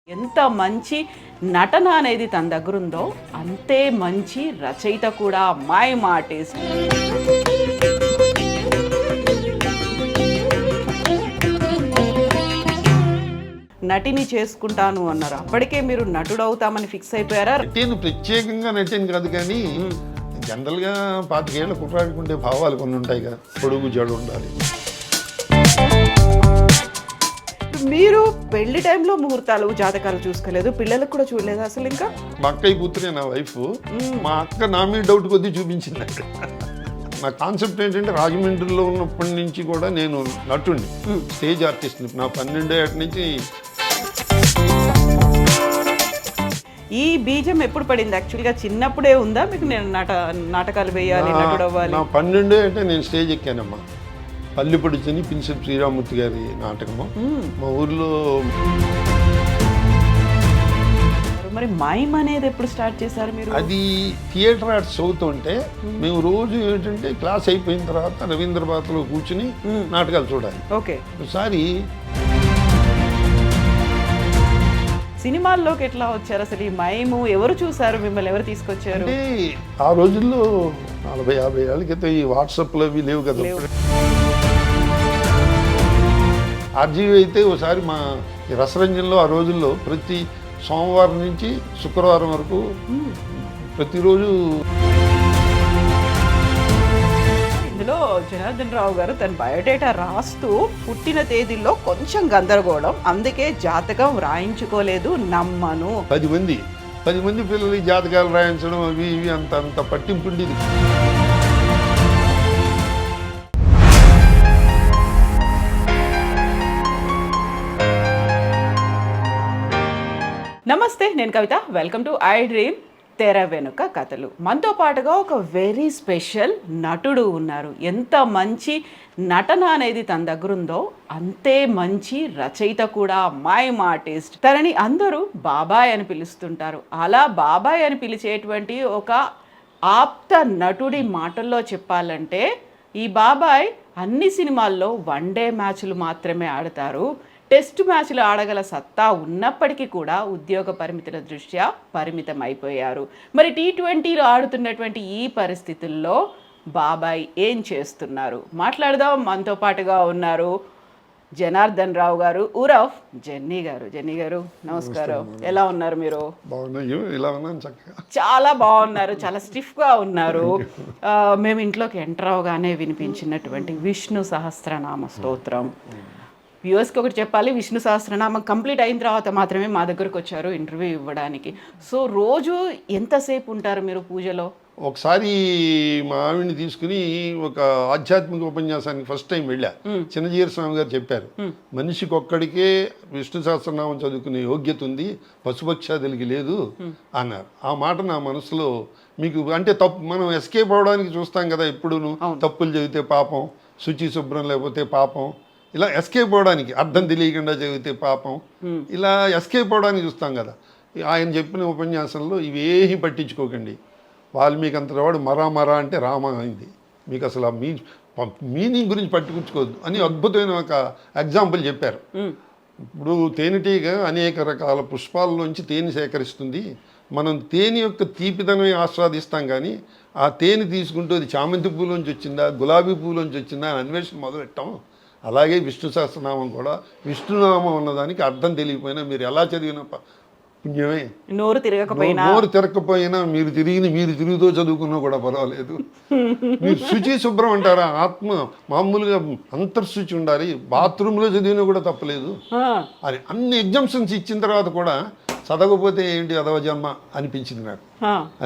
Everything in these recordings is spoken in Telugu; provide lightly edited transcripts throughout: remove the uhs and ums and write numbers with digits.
ఎంత మంచి నటన అనేది తన దగ్గర ఉందో అంతే మంచి రచయిత కూడా. Mime artist. నటిని చేసుకుంటాను అన్నారు. అప్పటికే మీరు నటుడు అవుతామని ఫిక్స్ అయిపోయారా? నటిని ప్రత్యేకంగా నటిని కాదు కానీ జనరల్గా 25 ఏళ్ళ కుట్రాడికి ఉండే భావాలు కొన్ని ఉంటాయి కదా, పొడుగు జడు ఉండాలి. మీరు పెళ్లి టైంలో ముహూర్తాలు జాతకాలు చూసుకోలేదు, పిల్లలకు కూడా చూడలేదు అసలు? ఇంకా మా అక్కయ్య కూతురే నా వైఫ్. మా అక్క నా మీద డౌట్ కొద్దీ చూపించింది. నా కాన్సెప్ట్ ఏంటంటే రాజమండ్రిలో ఉన్నప్పటి నుంచి కూడా నేను నటుడిని, స్టేజ్ ఆర్టిస్ట్ని. నా 12 ఏళ్ళ నుంచి. ఈ బీజం ఎప్పుడు పడింది? యాక్చువల్గా చిన్నప్పుడే ఉందా మీకు? నేను నాటకాలు వేయాలి, నటుడు అవ్వాలి? నా 12 అంటే నేను స్టేజ్ ఎక్కానమ్మా. పల్లిపొడిచని పిన్సిప్ శ్రీరామూర్తి గారి నాటకము మా ఊర్లో. మరి మైమ్ అనేది ఎప్పుడు స్టార్ట్ చేశారు మీరు? అది థియేటర్ ఆర్ట్స్ చదువుతుంటే మేము రోజు ఏంటంటే క్లాస్ అయిపోయిన తర్వాత రవీంద్ర భారతిలో కూర్చుని నాటకాలు చూడాలి. ఓకే. ఒకసారి సినిమాల్లోకి ఎట్లా వచ్చారు అసలు? ఈ మైము ఎవరు చూసారు మిమ్మల్ని? ఎవరు తీసుకొచ్చారు? అంటే ఆ రోజుల్లో 40-50 ఏళ్ళ క్రితం ఈ వాట్సాప్లు అవి లేవు కదా. ఆర్జీవి అయితే ఒకసారి మా రసరంజన్లో ఆ రోజుల్లో ప్రతి సోమవారం నుంచి శుక్రవారం వరకు ప్రతిరోజు. ఇందులో జనార్దన్ రావు గారు తన బయోడేటా రాస్తూ పుట్టిన తేదీల్లో కొంచెం గందరగోళం, అందుకే జాతకం రాయించుకోలేదు, నమ్మను. 10 మంది పిల్లలు ఈ జాతకాలు రాయించడం అవి ఇవి అంత పట్టింపు ఉండేది. నమస్తే, నేను కవిత. వెల్కమ్ టు ఐ డ్రీమ్ తెర వెనుక కథలు. మనతో పాటుగా ఒక వెరీ స్పెషల్ నటుడు ఉన్నారు. ఎంత మంచి నటన అనేది తన దగ్గర ఉందో అంతే మంచి రచయిత కూడా. Mime artist. తనని అందరూ బాబాయ్ అని పిలుస్తుంటారు. అలా బాబాయ్ అని పిలిచేటువంటి ఒక ఆప్త నటుడి మాటల్లో చెప్పాలంటే ఈ బాబాయ్ అన్ని సినిమాల్లో 1 డే మ్యాచ్లు మాత్రమే ఆడతారు. టెస్ట్ మ్యాచ్లు ఆడగల సత్తా ఉన్నప్పటికీ కూడా ఉద్యోగ పరిమితుల దృష్ట్యా పరిమితం అయిపోయారు. మరి T20లో ఆడుతున్నటువంటి ఈ పరిస్థితుల్లో బాబాయ్ ఏం చేస్తున్నారు? మాట్లాడదాం. మనతో పాటుగా ఉన్నారు జనార్దన్ రావు గారు, ఉరఫ్ జెన్నీ గారు. జెన్నీ గారు నమస్కారం. ఎలా ఉన్నారు మీరు? చాలా బాగున్నారు. చాలా స్టిఫ్గా ఉన్నారు. మేము ఇంట్లోకి ఎంటర్ అవగానే వినిపించినటువంటి విష్ణు సహస్రనామ స్తోత్రం. వ్యూవర్స్కి ఒకటి చెప్పాలి, విష్ణు సహస్రనామం కంప్లీట్ అయిన తర్వాత మాత్రమే మా దగ్గరకు వచ్చారు ఇంటర్వ్యూ ఇవ్వడానికి. సో రోజు ఎంతసేపు ఉంటారు మీరు పూజలో? ఒకసారి మా ఆవిడ్ని తీసుకుని ఒక ఆధ్యాత్మిక ఉపన్యాసానికి ఫస్ట్ టైం వెళ్ళా. చిన్నజీర స్వామి గారు చెప్పారు, మనిషికి ఒక్కడికే విష్ణు సహస్రనామం చదువుకునే యోగ్యత ఉంది, పశుపక్షాదులకి లేదు అన్నారు. ఆ మాట నా మనసులో, మీకు అంటే తప్పు మనం ఎస్కేప్ అవడానికి చూస్తాం కదా ఎప్పుడును, తప్పులు చదివితే పాపం, శుచి శుభ్రం లేకపోతే పాపం, ఇలా ఎస్కేప్ అవడానికి, అర్థం తెలియకుండా చదివితే పాపం, ఇలా ఎస్కేప్ అవడానికి చూస్తాం కదా. ఆయన చెప్పిన ఉపన్యాసంలో ఇవేమీ పట్టించుకోకండి, వాల్మీకి అంతవాడు మరా అంటే రామ అయింది, మీకు అసలు ఆ మీనింగ్ గురించి పట్టించుకోవద్దు అని అద్భుతమైన ఒక ఎగ్జాంపుల్ చెప్పారు. ఇప్పుడు తేనెటీగ అనేక రకాల పుష్పాలలోంచి తేనె సేకరిస్తుంది. మనం తేనె యొక్క తీపిదనమే ఆస్వాదిస్తాం, కానీ ఆ తేనె తీసుకుంటూ అది చామంతి పూలోంచి వచ్చిందా, గులాబీ పూలోంచి వచ్చిందా అని అన్వేషణ మొదలెట్టాం. అలాగే విష్ణు సహస్రనామం కూడా, విష్ణునామం ఉన్నదానికి అర్థం తెలియకపోయినా మీరు ఎలా చదివిన పుణ్యమే. నోరు తిరగకపోయినా మీరు తిరుగుతూ చదువుకున్నా కూడా పర్వాలేదు. మీరు శుచి శుభ్రం అంటారా, ఆత్మ మామూలుగా అంతర్శుచి ఉండాలి, బాత్రూంలో చదివినా కూడా తప్పలేదు. అది అన్ని ఎగ్జామ్షన్స్ ఇచ్చిన తర్వాత కూడా చదవకపోతే ఏంటి అదవ జన్మ అనిపించింది నాకు.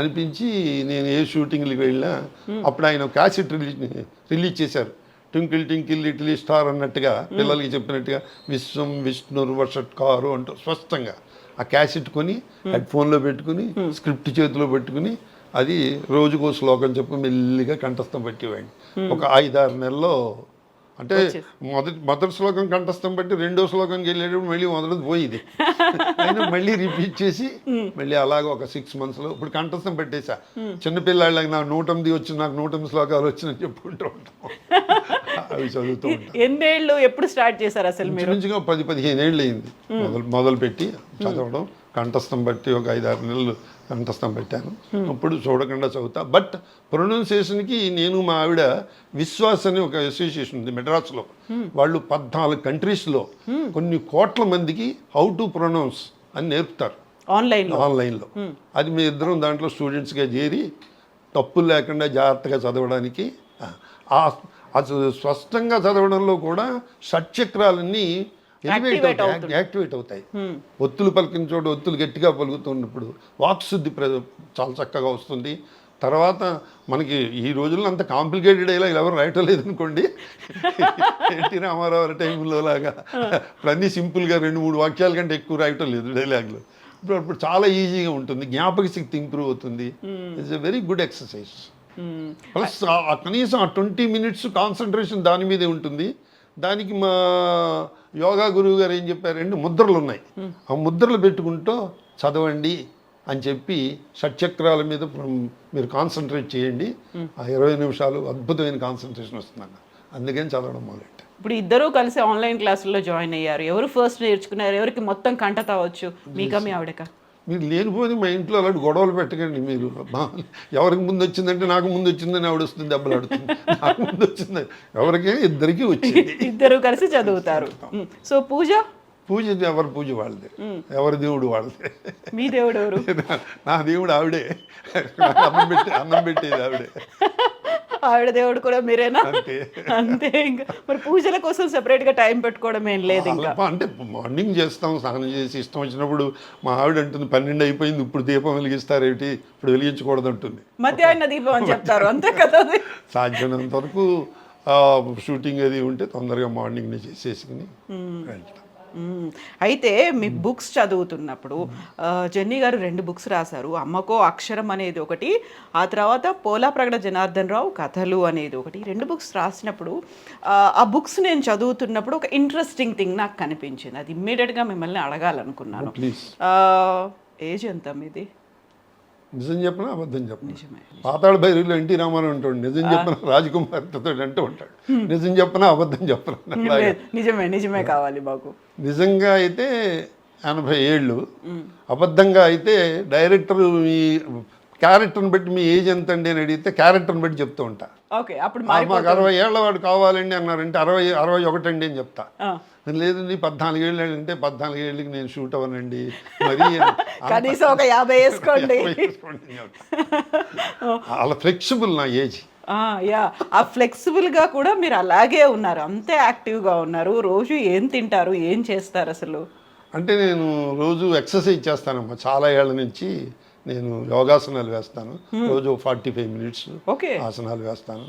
అనిపించి నేను ఏ షూటింగ్కి వెళ్ళినా అప్పుడు ఆయన క్యాసెట్ రిలీజ్ చేశారు. ట్వింకిల్ ట్వింకిల్ లిటిల్ స్టార్ అన్నట్టుగా పిల్లలకి చెప్పినట్టుగా విశ్వం విష్ణుర్వషట్కారు అంటూ స్పష్టంగా ఆ క్యాసెట్ కొని హెడ్ఫోన్లో పెట్టుకుని స్క్రిప్ట్ చేతిలో పెట్టుకుని అది రోజుకో శ్లోకం చెప్పి మెల్లిగా కంఠస్థం పట్టేవాడిని. ఒక 5-6 నెలల్లో అంటే మొదటి శ్లోకం కంఠస్థం బట్టి రెండో శ్లోకంకి వెళ్ళేటప్పుడు మళ్ళీ మొదటిది పోయింది. అయినా మళ్ళీ రిపీట్ చేసి మళ్ళీ అలాగ ఒక 6 monthsలో ఇప్పుడు కంఠస్థం పెట్టేశా. చిన్నపిల్లాళ్ళకి నాకు 108 వచ్చి నాకు 108 శ్లోకాలు వచ్చినని చెప్పుకుంటూ ఉంటాం. అవి చదువుతూ ఉంటాను. ఎన్నేళ్ళు ఎప్పుడు స్టార్ట్ చేశారు అసలు మీరు? ఇంచుమించుగా 10-15 ఏళ్ళు అయింది మొదలుపెట్టి చదవడం. కంఠస్థం బట్టి ఒక 5-6 నెలలు కంఠస్థం పెట్టాను. అప్పుడు చూడకుండా చదువుతా. బట్ ప్రొనౌన్సియేషన్కి నేను మా ఆవిడ విశ్వాస్ అని ఒక అసోసియేషన్ ఉంది మెడ్రాస్లో. వాళ్ళు 14 కంట్రీస్లో కొన్ని కోట్ల మందికి హౌ టు ప్రొనౌన్స్ అని నేర్పుతారు ఆన్లైన్లో. అది మీ ఇద్దరం దాంట్లో స్టూడెంట్స్గా చేరి తప్పులు లేకుండా జాగ్రత్తగా చదవడానికి అసలు స్పష్టంగా చదవడంలో కూడా షట్చక్రాలన్నీ యాక్టివేట్ అవుతాయి. ఒత్తులు పలికిన చోట ఒత్తులు గట్టిగా పలుకుతున్నప్పుడు వాక్శుద్ధి చాలా చక్కగా వస్తుంది. తర్వాత మనకి ఈ రోజుల్లో అంత కాంప్లికేటెడ్ అయ్యేలా ఎవరు రాయటం లేదనుకోండి. ఎన్టీ రామారావు టైంలో లాగా ప్రతి సింపుల్గా 2-3 వాక్యాల కంటే ఎక్కువ రాయటం లేదు డైలాగ్లో. ఇప్పుడు చాలా ఈజీగా ఉంటుంది, జ్ఞాపక శక్తి ఇంప్రూవ్ అవుతుంది. It's a very good exercise. Plus కనీసం ఆ 20 minutes కాన్సన్ట్రేషన్ దాని మీదే ఉంటుంది. దానికి మా యోగా గురువు గారు ఏం చెప్పారంటే ముద్రలు ఉన్నాయి, ఆ ముద్రలు పెట్టుకుంటూ చదవండి అని చెప్పి షట్చక్రాల మీద మీరు కాన్సన్ట్రేట్ చేయండి, ఆ 20 నిమిషాలు అద్భుతమైన కాన్సన్ట్రేషన్ వస్తుందన్న. అందుకని చదవడం మొదలెట్ట. ఇప్పుడు ఇద్దరూ కలిసి ఆన్లైన్ క్లాసుల్లో జాయిన్ అయ్యారు. ఎవరు ఫస్ట్ నేర్చుకున్నారు? ఎవరికి మొత్తం కంటత వచ్చు, మీకా మీ ఆవిడకా? మీరు లేనిపోని మా ఇంట్లో అలాంటి గొడవలు పెట్టకండి. మీరు ఎవరికి ముందు వచ్చిందంటే నాకు ముందు వచ్చిందని ఆవిడ వస్తుంది, దెబ్బలు ఆడుతుంది. నాకు ముందు వచ్చింది ఎవరికైనా ఇద్దరికి వచ్చింది. ఇద్దరు కలిసి చదువుతారు. సో పూజ ఎవరి పూజ వాళ్ళదే, ఎవరి దేవుడు వాళ్ళదే. మీ దేవుడు ఎవరు? నా దేవుడు ఆవిడే. అన్నం పెట్టేది ఆవిడే. ఆవిడ దేవుడు కూడా మీరేనా? అంతే. ఇంకా మరి పూజల కోసం సెపరేట్గా టైం పెట్టుకోవడం ఏం లేదు ఇంకా? అంటే మార్నింగ్ చేస్తాం, స్నానం చేసి ఇష్టం వచ్చినప్పుడు. మా ఆవిడ అంటుంది 12 అయిపోయింది, ఇప్పుడు దీపం వెలిగిస్తారేంటి, ఇప్పుడు వెలిగించకూడదు అంటుంది. మధ్యాహ్న దీపం అని చెప్తారు, అంతే కదా? సాధ్యమైనంత వరకు షూటింగ్ అది ఉంటే తొందరగా మార్నింగ్ని చేసేసుకుని వెళ్తాం. అయితే మీ బుక్స్ చదువుతున్నప్పుడు జెన్నీ గారు 2 బుక్స్ రాశారు. అమ్మకో అక్షరం అనేది ఒకటి, ఆ తర్వాత పోలాప్రగడ జనార్దన్ రావు కథలు అనేది ఒకటి. 2 బుక్స్ రాసినప్పుడు ఆ బుక్స్ నేను చదువుతున్నప్పుడు ఒక ఇంట్రెస్టింగ్ థింగ్ నాకు కనిపించింది. అది ఇమ్మీడియట్గా మిమ్మల్ని అడగాలనుకున్నాను. ఏజ్ ఎంత మీది? నిజం చెప్పినా అబద్ధం చెప్పిన. నిజమే. పాతాళ భైరవిలో ఎన్టీ రామారావు ఉంటాడు, నిజం చెప్పిన రాజకుమార్తో అంటూ ఉంటాడు. నిజం చెప్పినా అబద్ధం చెప్పిన. నిజమే కావాలి మాకు. నిజంగా అయితే 80 ఏళ్ళు, అబద్ధంగా అయితే డైరెక్టర్ మీ క్యారెక్టర్ని బట్టి మీ ఏజ్ ఎంత అండి అని అడిగితే క్యారెక్టర్ని బట్టి చెప్తూ ఉంటా. అప్పుడు మాకు 60 ఏళ్ళ వాడు కావాలండి అన్నారంటే 61 అండి అని చెప్తా. లేదండి 14 ఏళ్ళు అంటే 14 ఏళ్ళకి నేను షూట్ అవ్వనండి, మరి కనీసం ఒక 50 వేసుకోండి. అలా ఫ్లెక్సిబుల్ నా ఏజ్. ఆ ఫ్లెక్సిబుల్గా కూడా మీరు అలాగే ఉన్నారు, అంతే యాక్టివ్గా ఉన్నారు. రోజు ఏం తింటారు, ఏం చేస్తారు అసలు? అంటే నేను రోజు ఎక్సర్సైజ్ చేస్తానమ్మా. చాలా ఏళ్ళ నుంచి నేను యోగాసనాలు వేస్తాను. రోజు 45 minutes ఆసనాలు వేస్తాను.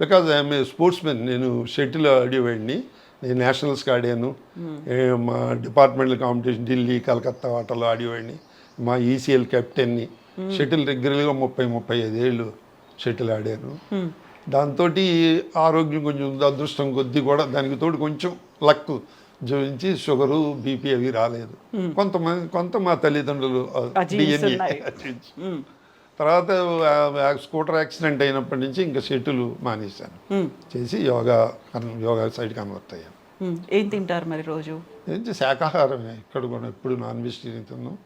Because I'm a sports men. నేను షటిల్ ఆడేవాడిని, నేను నేషనల్స్కి ఆడాను. మా డిపార్ట్మెంటల్ కాంపిటీషన్ ఢిల్లీ, కలకత్తా వాటర్లో ఆడేవాడిని. మా ఈసీఎల్ కెప్టెన్ని. షటిల్ రెగ్యులర్గా 30-35 ఏళ్ళు షటిల్ ఆడాను. దాంతో ఆరోగ్యం కొంచెం అదృష్టం కొద్దీ కూడా దానికి తోడు కొంచెం లక్ జోడించి షుగరు బీపీ అవి రాలేదు. కొంత మా తల్లిదండ్రులు తర్వాత స్కూటర్ యాక్సిడెంట్ అయినప్పటి నుంచి ఇంకా షటిల్ మానేశాను చేసి యోగా సైడ్ కన్వర్ట్ అయ్యాను. ఏం తింటారు మరి రోజు? ఏంటి శాకాహారమే. ఇక్కడ కూడా ఎప్పుడు నాన్ వెజిటేరియన్ తిన్నాం,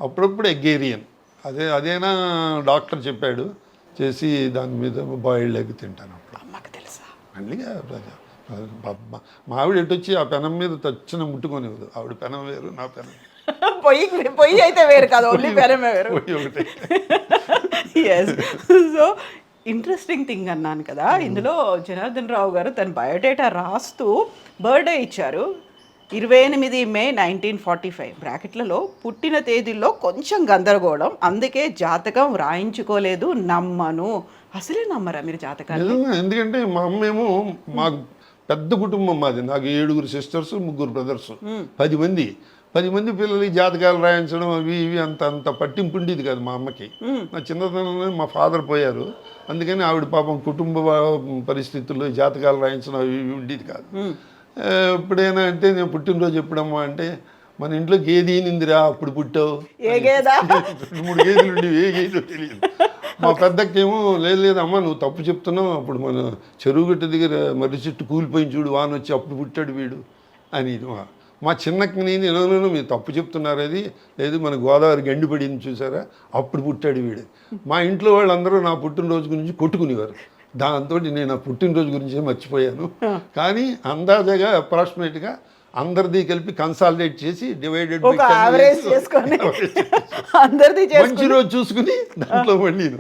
అప్పుడప్పుడు ఎగ్గేరియన్. అదేనా డాక్టర్ చెప్పాడు చేసి దాని మీద బాయిల్డ్ ఎగ్ తింటాను. అమ్మకి తెలుసా? మళ్ళీగా మా ఆవిడ ఎటు వచ్చి ఆ పెనం మీద తచ్చిన ముట్టుకొనివ్వదు. ఆవిడ పెనం వేరు, నా పెనం పొయ్యి అయితే వేరు కాదు, ఓన్లీ పెనమే వేరు. సో ఇంట్రెస్టింగ్ థింగ్ అన్నాను కదా, ఇందులో జనార్దన్ రావు గారు తన బయోడేటా రాస్తూ బర్త్డే ఇచ్చారు. 28 May 1945. బ్రాకెట్లలో పుట్టిన తేదీల్లో కొంచెం గందరగోళం, అందుకే జాతకం రాయించుకోలేదు, నమ్మను. అసలే నమ్మరా మీరు జాతకాలు? ఎందుకంటే మా అమ్మేమో, మాకు పెద్ద కుటుంబం మాది. నాకు 7 సిస్టర్స్, 3 బ్రదర్స్, 10 మంది పిల్లలకి జాతకాలు రాయించడం అవి ఇవి అంత పట్టింపు ఉండేది కాదు మా అమ్మకి. నా చిన్నతనంలో మా ఫాదర్ పోయారు, అందుకని ఆవిడ పాపం కుటుంబ పరిస్థితుల్లో జాతకాలు రాయించడం అవి ఇవి ఉండేది కాదు. ఎప్పుడైనా అంటే నేను పుట్టినరోజు ఎప్పుడమ్మా అంటే, మన ఇంట్లో గేదె నిందిరా అప్పుడు పుట్టావు. 2-3 గేదెలు ఉండేవి, ఏ గేదెలు తెలియదు. మా పెద్దకేమో లేదమ్మా నువ్వు తప్పు చెప్తున్నావు, అప్పుడు మన చెరువు గట్టు దగ్గర మర్రి చెట్టు కూలిపోయింది చూడు, వాన వచ్చి అప్పుడు పుట్టాడు వీడు అని. మా చిన్నకి నేను మీరు తప్పు చెప్తున్నారు, అది లేదు మన గోదావరి గండిపడింది చూసారా అప్పుడు పుట్టాడు వీడు. మా ఇంట్లో వాళ్ళందరూ నా పుట్టినరోజు గురించి కొట్టుకునేవారు, దాంతో నేను ఆ పుట్టినరోజు గురించి మర్చిపోయాను. కానీ అందాజగా అప్రాక్సిమేట్గా అందరిది కలిపి కన్సాలిడేట్ చేసి డివైడెడ్ మంచి రోజు చూసుకుని దాంట్లో పండిను.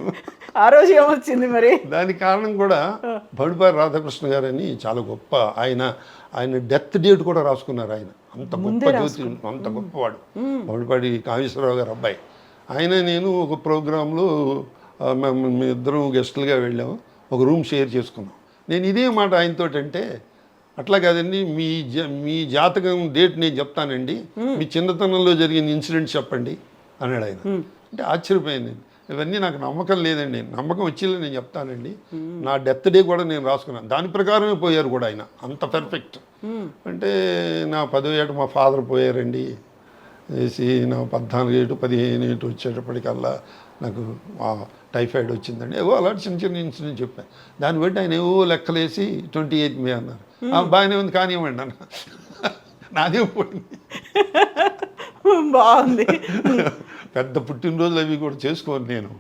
ఆ రోజు ఏమొచ్చింది మరి? దానికి కారణం కూడా బడుపారి రాధాకృష్ణ గారు అని చాలా గొప్ప ఆయన డెత్ డేట్ కూడా రాసుకున్నారు. ఆయన అంత గొప్ప జ్యోతి, అంత గొప్పవాడు బడుపాడి కామేశ్వరరావు గారు అబ్బాయి. ఆయన నేను ఒక ప్రోగ్రాంలో మేము ఇద్దరం గెస్టులుగా వెళ్ళాము, ఒక రూమ్ షేర్ చేసుకున్నాం. నేను ఇదే మాట ఆయనతో అంటే, అట్లా కాదండి మీ జాతకం డేట్ నేను చెప్తానండి, మీ చిన్నతనంలో జరిగిన ఇన్సిడెంట్స్ చెప్పండి అన్నాడు ఆయన. అంటే ఆశ్చర్యపోయింది. ఇవన్నీ నాకు నమ్మకం లేదండి, నమ్మకం వచ్చేలా నేను చెప్తానండి, నా డెత్ డే కూడా నేను రాసుకున్నాను, దాని ప్రకారమే పోయారు కూడా ఆయన, అంత పర్ఫెక్ట్. అంటే నా 10వ ఏట మా ఫాదర్ పోయారండి వేసి, నా 14 ఏటు 15 ఏటు వచ్చేటప్పటికల్లా నాకు టైఫాయిడ్ వచ్చిందండి, ఏవో అలాంటి చిన్న చిన్న ఇన్సిడెంట్ చెప్పాను. దాన్ని బట్టి ఆయన ఏవో లెక్కలేసి 28 మే అన్నారు. బాగానే ఉంది కానివ్వండి అన్న, నాదే పోయింది. బాగుంది. పెద్ద పుట్టినరోజులు అవి కూడా చేసుకోను నేను.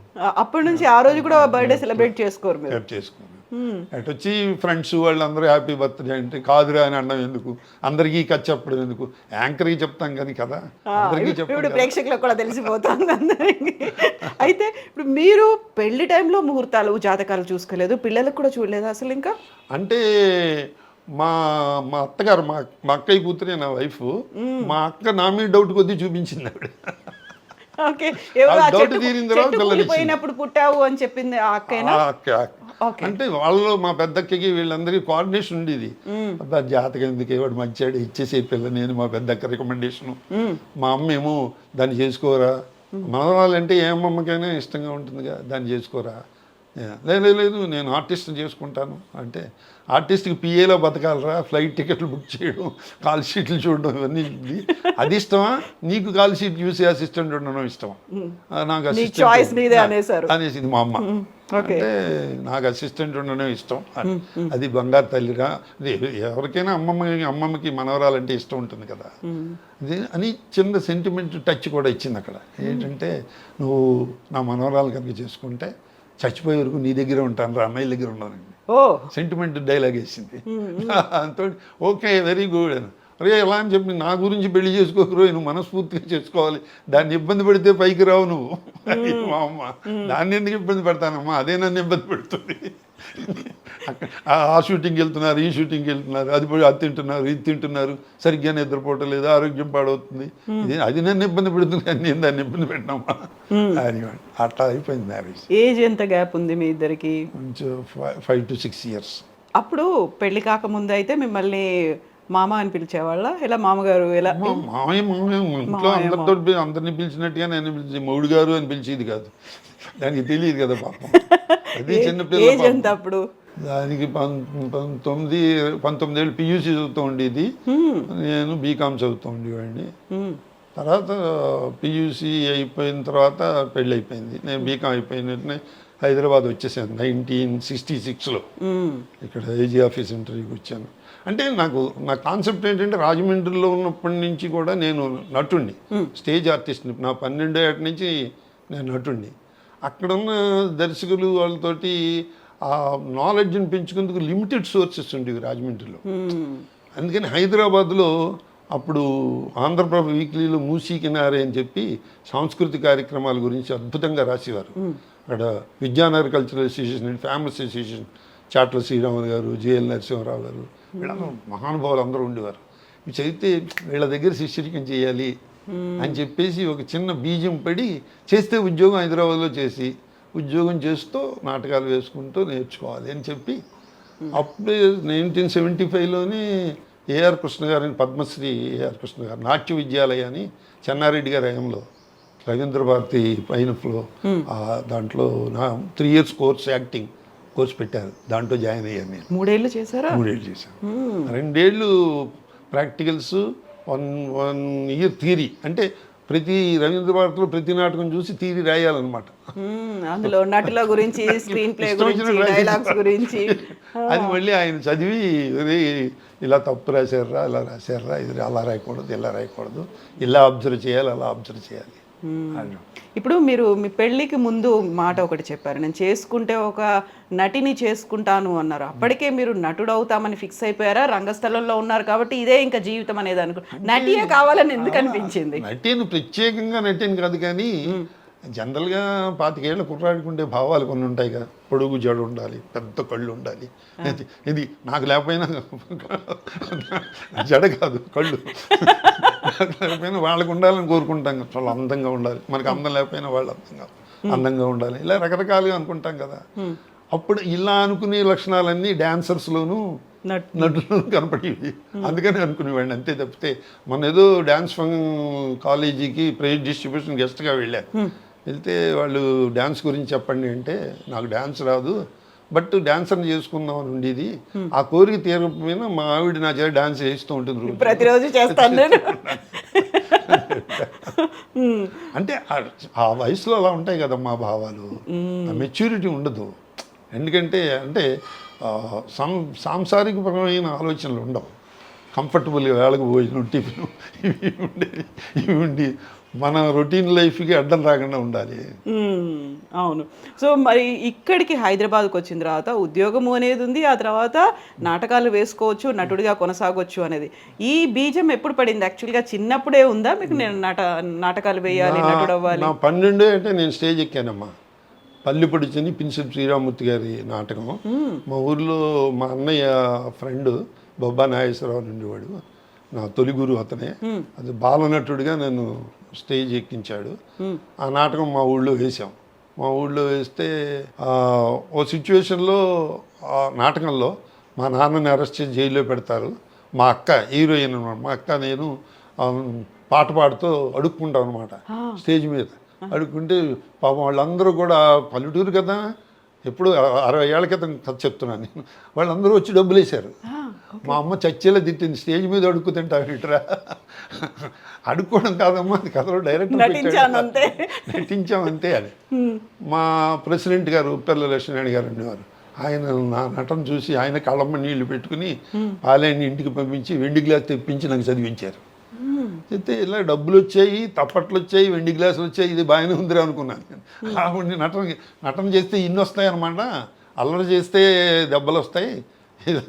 అప్పటి నుంచి ఆ రోజు కూడా బర్త్డే సెలబ్రేట్ చేసుకోరు మీరు? చేసుకోను. అటు వచ్చి ఫ్రెండ్స్ వాళ్ళందరూ హ్యాపీ బర్త్డే అంటే కాదురా అని అనడం ఎందుకు, అందరికీ కథ చెప్పడం ఎందుకు, యాంకర్కి చెప్తాం కానీ కదా అందరికీ చెప్పాలి. ఇప్పుడు ప్రేక్షకులకు కూడా తెలిసిపోతుంది అందరికి. అయితే ఇప్పుడు మీరు పెళ్లి టైంలో ముహూర్తాలు జాతకాలు చూసుకోలేదు, పిల్లలకు కూడా చూడలేదు అసలు ఇంకా? అంటే మా అత్తగారు మా అక్కయ్య కూతురే నా వైఫ్, మా అక్క నా మీద డౌట్ కొద్దీ చూపించింది ఆవిడ. పోయినప్పుడు పుట్టావు అని చెప్పింది ఆ అక్కయ్యనా? అంటే వాళ్ళు మా పెద్దక్కకి వీళ్ళందరికీ కోఆర్డినేషన్ ఉండేది. జాతకం ఎందుకు వాడు మంచివాడు ఇచ్చేసే పిల్ల, నేను మా పెద్దక్క రికమెండేషను. మా అమ్మ ఏమో దాన్ని చేసుకోరా, మనవాళ్ళంటే ఏ అమ్మమ్మకైనా ఇష్టంగా ఉంటుందిగా, దాన్ని చేసుకోరా. లేదు నేను ఆర్టిస్ట్ చేసుకుంటాను అంటే, ఆర్టిస్ట్కి పిఏలో బతకాలరా, ఫ్లైట్ టికెట్లు బుక్ చేయడం, కాల్ షీట్లు చూడడం ఇవన్నీ అది ఇష్టమా, నీకు కాల్ షీట్ చూసి అసిస్టెంట్ ఉండడం ఇష్టమా? నాకు అసిస్టెంట్ అనేసింది మా అమ్మ. అంటే నాకు అసిస్టెంట్ ఉండడం ఇష్టం, అది బంగారు తల్లిరా. ఎవరికైనా అమ్మమ్మకి మనవరాలంటే ఇష్టం ఉంటుంది కదా అని చిన్న సెంటిమెంట్ టచ్ కూడా ఇచ్చింది అక్కడ. ఏంటంటే నువ్వు నా మనవరాలు కనుక చేసుకుంటే చచ్చిపోయే వరకు నీ దగ్గర ఉంటాను రా, అమ్మాయిల దగ్గర ఉన్నానండి. సెంటిమెంట్ డైలాగ్ వేసింది. అంతో ఓకే వెరీ గుడ్ అని. అరే ఎలా అని చెప్పి నా గురించి పెళ్లి చేసుకోకరు, నువ్వు మనస్ఫూర్తిగా చేసుకోవాలి, దాన్ని ఇబ్బంది పెడితే పైకి రావు నువ్వు. మా అమ్మ దాన్ని ఎందుకు ఇబ్బంది పెడతానమ్మా, అదే నన్ను ఇబ్బంది పెడుతుంది. ఆ షూటింగ్కి వెళ్తున్నారు, ఈ షూటింగ్కి వెళ్తున్నారు, అది తింటున్నారు, ఇది తింటున్నారు, సరిగ్గా నిద్రపోవటం లేదు, ఆరోగ్యం పాడవుతుంది, అది నన్ను ఇబ్బంది పెడుతుంది, నేను దాన్ని ఇబ్బంది పెట్టినామా అని. అట్లా అయిపోయింది మ్యారేజ్. ఏజ్ ఎంత గ్యాప్ ఉంది మీ ఇద్దరికి? కొంచెం 5 to 6 years. అప్పుడు పెళ్లి కాకముందు అయితే మిమ్మల్ని మామ అని పిలిచేవాళ్ళ, ఇలా మామగారు ఎలా? మామయ్య ఇంట్లో అందరితో అందరిని పిలిచినట్టుగా నేను పిలిచి మౌడు గారు అని పిలిచేది కాదు, దానికి తెలియదు కదా పాపం. అది చిన్నపిల్ల అప్పుడు. దానికి 19 ఏళ్ళు PUC చదువుతూ ఉండేది, నేను బీకామ్ చదువుతూ ఉండేవాడిని. తర్వాత PUC అయిపోయిన తర్వాత పెళ్ళి అయిపోయింది. నేను బీకామ్ అయిపోయిన వెంటనే హైదరాబాద్ వచ్చేసాను 1966లో. ఇక్కడ AG ఆఫీస్ ఇంటర్వ్యూకి వచ్చాను. అంటే నా కాన్సెప్ట్ ఏంటంటే, రాజమండ్రిలో ఉన్నప్పటి నుంచి కూడా నేను నటుణ్ణి, స్టేజ్ ఆర్టిస్ట్ని. నా 12వ ఏట నుంచి నేను నటుణ్ణి. అక్కడున్న దర్శకులు వాళ్ళతోటి ఆ నాలెడ్జ్ని పెంచుకుందుకు లిమిటెడ్ సోర్సెస్ ఉండేవి రాజమండ్రిలో. అందుకని హైదరాబాద్లో అప్పుడు ఆంధ్రప్రభ వీక్లీలో మూసీ కినారే అని చెప్పి సాంస్కృతిక కార్యక్రమాల గురించి అద్భుతంగా రాసేవారు. అక్కడ Vidyanagar cultural association, famous association, Chatla Sriramulu గారు, JL నరసింహారావు గారు, వీళ్ళందరూ మహానుభావులు అందరూ ఉండేవారు. ఇవి చదివితే వీళ్ళ దగ్గర శిష్యరికం చేయాలి అని చెప్పేసి ఒక చిన్న బీజం పడి చేస్తే ఉద్యోగం హైదరాబాద్లో చేసి, ఉద్యోగం చేస్తూ నాటకాలు వేసుకుంటూ నేర్చుకోవాలి అని చెప్పి అప్పుడే 1975లోనే AR కృష్ణ గారిని, పద్మశ్రీ AR కృష్ణ గారు నాట్య విద్యాలయాన్ని చెన్నారెడ్డి గారి హయాంలో రవీంద్ర భారతి పైనఫ్లో దాంట్లో 3 years కోర్స్, యాక్టింగ్ కోర్స్ పెట్టారు. దాంట్లో జాయిన్ అయ్యాను నేను. 3 ఏళ్ళు చేశారా? 3 ఏళ్ళు చేశాను. 2 ఏళ్ళు ప్రాక్టికల్స్, 1 year థియరీ. అంటే ప్రతి రవీంద్ర భారతిలో ప్రతి నాటకం చూసి తీరి రాయాలన్నమాట. అందులో నటుల గురించి, స్క్రీన్ ప్లే గురించి, డైలాగ్స్ గురించి అది మళ్ళీ ఆయన చదివి ఇలా తప్పు రాశారా, ఇలా రాశారా, ఇది అలా రాయకూడదు, ఇలా రాయకూడదు, ఇలా అబ్జర్వ్ చేయాలి, అలా అబ్జర్వ్ చేయాలి. ఇప్పుడు మీరు మీ పెళ్ళికి ముందు మాట ఒకటి చెప్పారు, నేను చేసుకుంటే ఒక నటిని చేసుకుంటాను అన్నారు. అప్పటికే మీరు నటుడు అవుతామని ఫిక్స్ అయిపోయారా? రంగస్థలంలో ఉన్నారు కాబట్టి ఇదే ఇంకా జీవితం అనేది నటియే కావాలని ఎందుకు అనిపించింది? నటిని ప్రత్యేకంగా నటిని కాదు, కానీ జనరల్గా 25 ఏళ్ళ కుర్రాడుకుంటే భావాలు కొన్ని ఉంటాయి కదా. పొడుగు జడ ఉండాలి, పెద్ద కళ్ళు ఉండాలి. ఇది నాకు లేకపోయినా జడ కాదు కళ్ళు లేకపోయినా వాళ్ళకు ఉండాలని కోరుకుంటాం కదా. వాళ్ళు అందంగా ఉండాలి, మనకు అందం లేకపోయినా వాళ్ళు అందంగా ఉండాలి, ఇలా రకరకాలుగా అనుకుంటాం కదా. అప్పుడు ఇలా అనుకునే లక్షణాలన్నీ డాన్సర్స్లోనూ నటులు కనపడేవి. అందుకని అనుకునేవాడిని అంతే తప్పితే. మన ఏదో డ్యాన్స్ కాలేజీకి ప్రైజ్ డిస్ట్రిబ్యూషన్ గెస్ట్గా వెళ్ళాను. వెళ్తే వాళ్ళు డ్యాన్స్ గురించి చెప్పండి అంటే నాకు డ్యాన్స్ రాదు, బట్ డాన్సర్ని చేసుకుందాం అని ఉండేది. ఆ కోరిక తీరకపోయినా మా ఆవిడ నా చేత డాన్స్ చేస్తూ ఉంటుంది ప్రతిరోజు చేస్తాను నేను. అంటే ఆ వయసులో అలా ఉంటాయి కదా మా భావాలు, మెచ్యూరిటీ ఉండదు. ఎందుకంటే అంటే సాంసారికపరమైన ఆలోచనలు ఉండవు. కంఫర్టబుల్గా వేళకు భోజనం, టిఫిన్ ఇవి ఉండి మన రొటీన్ లైఫ్కి అడ్డం రాకుండా ఉండాలి. అవును. సో మరి ఇక్కడికి హైదరాబాద్కి వచ్చిన తర్వాత ఉద్యోగము అనేది ఉంది, ఆ తర్వాత నాటకాలు వేసుకోవచ్చు, నటుడిగా కొనసాగొచ్చు అనేది ఈ బీజం ఎప్పుడు పడింది? యాక్చువల్గా చిన్నప్పుడే ఉందా మీకు నేను నాటకాలు వేయాలి, నటుడు అవ్వాలి? నా 12 అంటే నేను స్టేజ్ ఎక్కానమ్మా. పల్లిపొడిచని పిన్సిల్ శ్రీరామూర్తి గారి నాటకం. మా ఊర్లో మా అన్నయ్య ఫ్రెండ్ బొబ్బా నాగేశ్వరరావు ఉండేవాడు, నా తొలి గురువు అతనే. అది బాలనటుడిగా నన్ను స్టేజ్ ఎక్కించాడు. ఆ నాటకం మా ఊళ్ళో వేసాం. మా ఊళ్ళో వేస్తే ఓ సిచ్యువేషన్లో ఆ నాటకంలో మా నాన్నని అరెస్ట్ చేసి జైల్లో పెడతారు. మా అక్క హీరోయిన్ అనమాట. మా అక్క నేను పాట పాడుతూ అడుక్కుంటాం అనమాట స్టేజ్ మీద. అడుక్కుంటే పాపం వాళ్ళందరూ కూడా పల్లెటూరు కదా, ఎప్పుడు 60 ఏళ్ల క్రితం కథ చెప్తున్నాను నేను. వాళ్ళందరూ వచ్చి డబ్బులు వేశారు. మా అమ్మ చచ్చేలా తిట్టింది, స్టేజ్ మీద అడుక్కుతుంటావు ఇట్రా. అడుక్కోవడం కాదమ్మా, అది కథలో డైరెక్టర్ నటించామంతే అని. మా ప్రెసిడెంట్ గారు ఉప్పెర్ల లక్ష్మీనారాయణ గారు ఉండేవారు. ఆయన నా నటన చూసి ఆయన కళ్ళమ్మ నీళ్లు పెట్టుకుని పాలేని ఇంటికి పంపించి వెండి గ్లాస్ తెప్పించి నాకు చదివించారు. అయితే ఇలా డబ్బులు వచ్చాయి, తప్పట్లు వచ్చాయి, వెండి గ్లాసులు వచ్చాయి, ఇది బాగానే ఉందిరా అనుకున్నాను. కాబట్టి నటన చేస్తే ఇన్ని వస్తాయి అన్నమాట. అల్లరి చేస్తే దెబ్బలు వస్తాయి,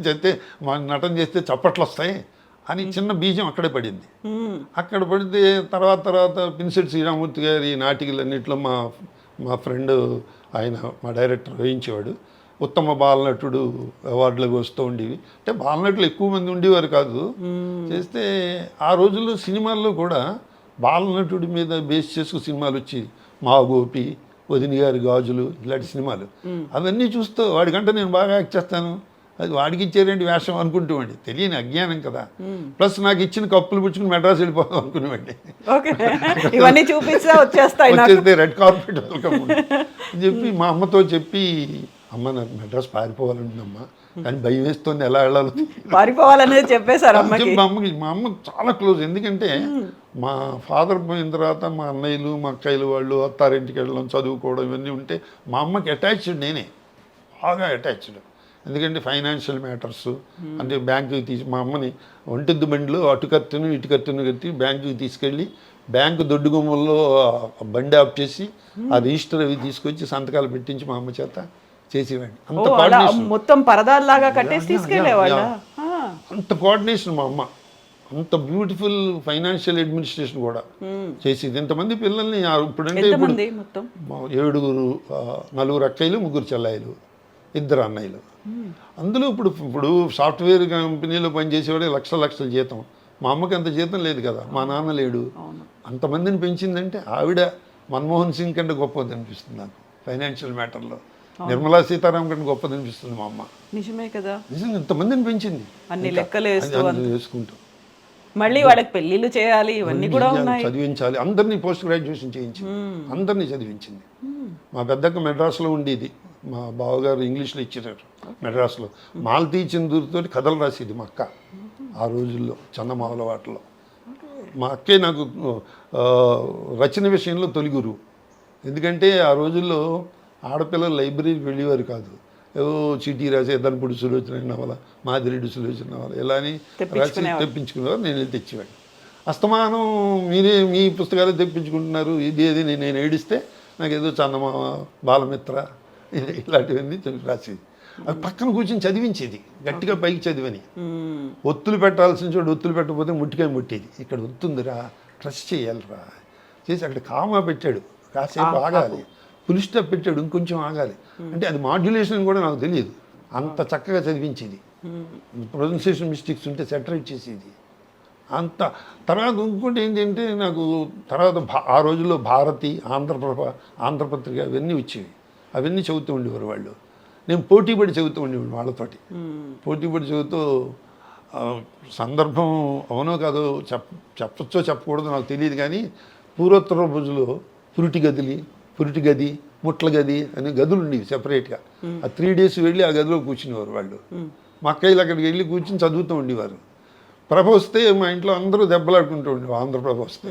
చేస్తే నటన చేస్తే చప్పట్లు వస్తాయి అని చిన్న బీజం అక్కడే పడింది. అక్కడ పడితే తర్వాత పిన్సిల్ శ్రీరామూర్తి గారి నాటికలన్నింటిలో మా ఫ్రెండ్ ఆయన మా డైరెక్టర్ వేయించేవాడు. ఉత్తమ బాలనటుడు అవార్డులకు వస్తూ ఉండేవి. అంటే బాలనటులు ఎక్కువ మంది ఉండేవారు కాదు. చేస్తే ఆ రోజుల్లో సినిమాల్లో కూడా బాలనటుడి మీద బేస్ చేసుకుని సినిమాలు వచ్చేవి. మా గోపి, వదిన గారి గాజులు, ఇలాంటి సినిమాలు. అవన్నీ చూస్తూ వాడికంటే నేను బాగా యాక్ట్ చేస్తాను, అది వాడికి ఇచ్చారేంటి వేషం అనుకుంటామండి. తెలియని అజ్ఞానం కదా. ప్లస్ నాకు ఇచ్చిన కప్పులు పుచ్చుకుని మెడ్రాస్ వెళ్ళిపోదాం అనుకునేవాడిని. ఇవన్నీ చూపిస్తే వచ్చేస్తే రెడ్ కార్పెట్ వెల్కమ్ అని చెప్పి మా అమ్మతో చెప్పి, అమ్మ నాకు మెడ్రాస్ పారిపోవాలంటుందమ్మా, కానీ భయం వేస్తుంది, ఎలా వెళ్ళాలో పారిపోవాలనేది చెప్పేశారు అమ్మకి. మా అమ్మ చాలా క్లోజ్. ఎందుకంటే మా ఫాదర్ పోయిన తర్వాత మా అన్నయ్యలు, మా అక్కయ్యలు వాళ్ళు అత్తారింటికి వెళ్ళడం, చదువుకోవడం ఇవన్నీ ఉంటే మా అమ్మకి అటాచ్డ్ నేనే, బాగా అటాచ్డ్. ఎందుకంటే ఫైనాన్షియల్ మ్యాటర్స్ అంటే బ్యాంకుకి మా అమ్మని ఒంటిద్దు బండిలో అటు కత్తును ఇటు కత్తును కట్టి బ్యాంకుకి తీసుకెళ్ళి బ్యాంకు దొడ్డు గుమ్మల్లో బండి ఆఫ్ చేసి ఆ రిజిస్టర్ అవి తీసుకొచ్చి సంతకాలు పెట్టించి మా అమ్మ చేత చేసేవాడిని. మొత్తం పరదాల్లాగా కట్టేసి తీసుకెళ్ళేవాళ్ళ. అంత కోఆర్డినేషన్ మా అమ్మ, అంత బ్యూటిఫుల్ ఫైనాన్షియల్ అడ్మినిస్ట్రేషన్ కూడా చేసేది. ఇంతమంది పిల్లల్ని ఇప్పుడంటే ఇప్పుడు 7 4 అక్కయ్యలు, 3 చెల్లాయిలు, 2 అన్నయ్యలు. అందులో ఇప్పుడు సాఫ్ట్వేర్ కంపెనీలో పనిచేసేవాడే లక్షల జీతం. మా అమ్మకి అంత జీతం లేదు కదా, మా నాన్న లేడు. అంతమందిని పెంచిందంటే ఆవిడ మన్మోహన్ సింగ్ కంటే గొప్పది అనిపిస్తుంది నాకు ఫైనాన్షియల్ మ్యాటర్లో. నిర్మలా సీతారాం కంటే గొప్పది అనిపిస్తుంది మా అమ్మ. నిజమే కదా, నిజంగా ఇంతమందిని పెంచింది. అన్ని లెక్కలు వేసుకుంటూ మళ్ళీ వాళ్ళకి పెళ్ళిళ్ళు చేయాలి, ఇవన్నీ కూడా ఉన్నాయి, చదివించాలి. అందరినీ పోస్ట్ గ్రాడ్యుయేషన్ చేయించింది, అందరినీ చదివించింది. మా పెద్దక్క మెడ్రాస్లో ఉండేది, మా బావగారు ఇంగ్లీష్లో ఇచ్చారు మెడ్రాస్లో. మాలతీ చందూరుతో కథలు రాసేది మా అక్క ఆ రోజుల్లో, చందమామల వాటిలో. మా అక్కే నాకు ఆ, రచన విషయంలో తొలి గురువు. ఎందుకంటే ఆ రోజుల్లో ఆడపిల్లలు లైబ్రరీకి వెళ్ళేవారు కాదు. ఏవో చీటీ రాసే ధనపుడి సులోచన నవల, మాదిరెడ్డి సులోచన నవల ఇలా అని రాసి తెప్పించుకునేవారు. నేను వెళ్ళి తెచ్చేవాడిని. అస్తమానం మీరే మీ పుస్తకాలు తెప్పించుకుంటున్నారు, ఇది ఏది నేను ఏడిస్తే నాకు ఏదో చందమామ, బాలమిత్ర ఇలాంటివన్నీ రాసేది. అది పక్కన కూర్చొని చదివించేది, గట్టిగా పైకి చదివని. ఒత్తులు పెట్టాల్సిన చోటు ఒత్తులు పెట్టకపోతే ముట్టికాయ ముట్టేది. ఇక్కడ ఒత్తుందిరా, ట్రస్ట్ చేయాలిరా చేసి అక్కడ కామా పెట్టాడు, కాసేపు ఆగాలి, ఫుల్ స్టాప్ పెట్టాడు, ఇంకొంచెం ఆగాలి అంటే అది మాడ్యులేషన్ కూడా నాకు తెలియదు. అంత చక్కగా చదివించేది. ప్రొనౌన్సియేషన్ మిస్టేక్స్ ఉంటే సెటరేట్ చేసేది. అంత తర్వాత ఇంకోటి ఏంటంటే నాకు తర్వాత ఆ రోజుల్లో భారతి, ఆంధ్రపత్రిక అవన్నీ వచ్చేవి. అవన్నీ చదువుతూ ఉండేవారు వాళ్ళు. నేను పోటీపడి చదువుతూ ఉండేవాడు వాళ్ళతోటి. పోటీపడి చదువుతూ సందర్భం అవునో కాదో చెప్పచ్చో చెప్పకూడదు నాకు తెలియదు, కానీ పూర్వోత్తర రోజులో పురిటి గది, ముట్ల గది అనే గదులు ఉండేవి సెపరేట్గా. ఆ 3 days వెళ్ళి ఆ గదిలో కూర్చునేవారు వాళ్ళు. మా అక్కయ్యలు అక్కడికి వెళ్ళి కూర్చుని చదువుతూ ఉండేవారు. ప్రభ వస్తే మా ఇంట్లో అందరూ దెబ్బలాడుకుంటూ ఉండేవారు. ఆంధ్రప్రభ వస్తే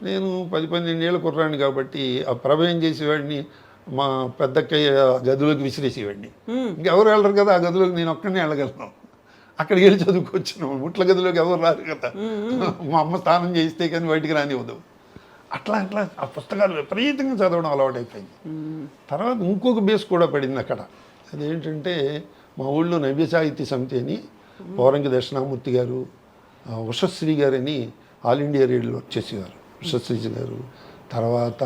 నేను 10-12 ఏళ్ళ కుర్రాడిని కాబట్టి ఆ ప్రభ ఏం చేసేవాడిని, మా పెద్దక్కయ్య గదిలోకి విసిరేసేవాడిని. ఇంకెవరు వెళ్ళరు కదా ఆ గదిలోకి, నేను ఒక్కడనే వెళ్ళగలను. అక్కడికి వెళ్ళి చదువుకొచ్చినాము. ముట్ల గదిలోకి ఎవరు రారు కదా, మా అమ్మ స్నానం చేస్తే కానీ బయటికి రానివ్వదు. అట్లా ఆ పుస్తకాలు విపరీతంగా చదవడం అలవాటైపోయింది. తర్వాత ఇంకొక బేస్ కూడా పడింది అక్కడ. అదేంటంటే మా ఊళ్ళో నవ్య సాహిత్య సమితి అని పౌరంగి దక్షిణామూర్తి గారు, ఉషశ్రీ గారని ఆల్ ఇండియా రేడియోలో వర్క్ చేసేవారు. ఉషశ్రీ గారు, తర్వాత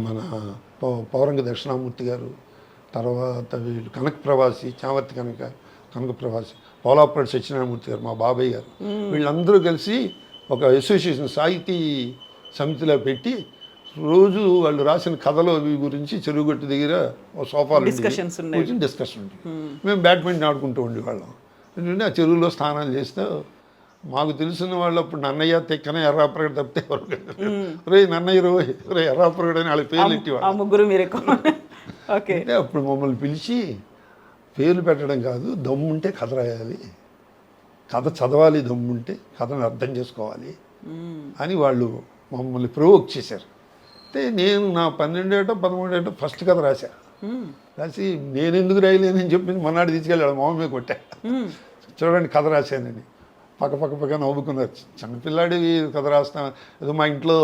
మన పౌరంగి దక్షిణామూర్తి గారు, తర్వాత వీళ్ళు కనకప్రవాసి, చావర్తి కనకప్రవాసి, పోలాపరెడ్డి సత్యనారాయణమూర్తి గారు, మా బాబాయ్ గారు, వీళ్ళందరూ కలిసి ఒక అసోసియేషన్ సాహితీ సమితిలో పెట్టి రోజు వాళ్ళు రాసిన కథలు అవి గురించి చెరువుగట్టు దగ్గర సోఫాలు డిస్కషన్ ఉండేది. మేము బ్యాడ్మింటన్ ఆడుకుంటూ ఉండేవాళ్ళం. ఎందుకంటే ఆ చెరువులో స్నానాలు చేస్తే మాకు తెలిసిన వాళ్ళు అప్పుడు నన్నయ్య, తెక్కన, ఎర్రాపరగడ తప్పితే ఎవరు రే నన్నయ్య రే ఎర్రాపరగడ అని వాళ్ళ పేర్లు పెట్టేవాళ్ళు. అంటే అప్పుడు మమ్మల్ని పిలిచి పేర్లు పెట్టడం కాదు, దమ్ముంటే కథ రాయాలి, కథ చదవాలి, దమ్ముంటే కథను అర్థం చేసుకోవాలి అని వాళ్ళు మమ్మల్ని ప్రొవోక్ చేశారు. అయితే నేను నా 12 ఏటో 13 ఏటో ఫస్ట్ కథ రాసి నేను ఎందుకు రాయలేనని చెప్పి మనాడు తీసుకెళ్ళాడు, మామూలుగా కొట్టా. చూడండి కథ రాశానని. పక్క నవ్వుకున్నారు. చిన్నపిల్లాడి కథ రాస్తా, ఏదో మా ఇంట్లో